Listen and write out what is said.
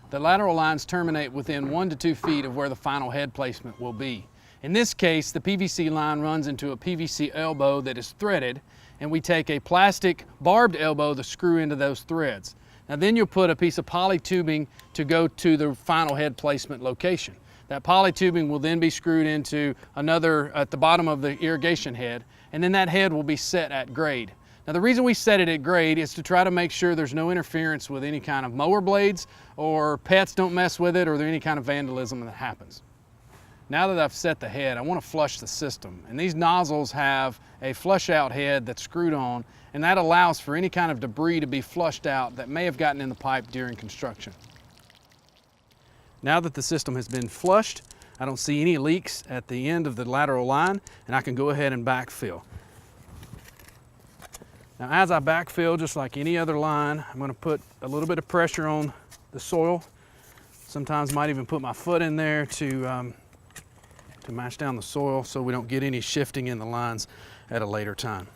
the lateral lines terminate within 1 to 2 feet of where the final head placement will be. In this case, the PVC line runs into a PVC elbow that is threaded, and we take a plastic barbed elbow to screw into those threads. Now then you'll put a piece of poly tubing to go to the final head placement location. That poly tubing will then be screwed into another at the bottom of the irrigation head, and then that head will be set at grade. Now the reason we set it at grade is to try to make sure there's no interference with any kind of mower blades, or pets don't mess with it, or there any kind of vandalism that happens. Now that I've set the head, I want to flush the system, and these nozzles have a flush out head that's screwed on, and that allows for any kind of debris to be flushed out that may have gotten in the pipe during construction. Now that the system has been flushed, I don't see any leaks at the end of the lateral line, and I can go ahead and backfill. Now as I backfill, just like any other line, I'm going to put a little bit of pressure on the soil. Sometimes might even put my foot in there to mash down the soil so we don't get any shifting in the lines at a later time.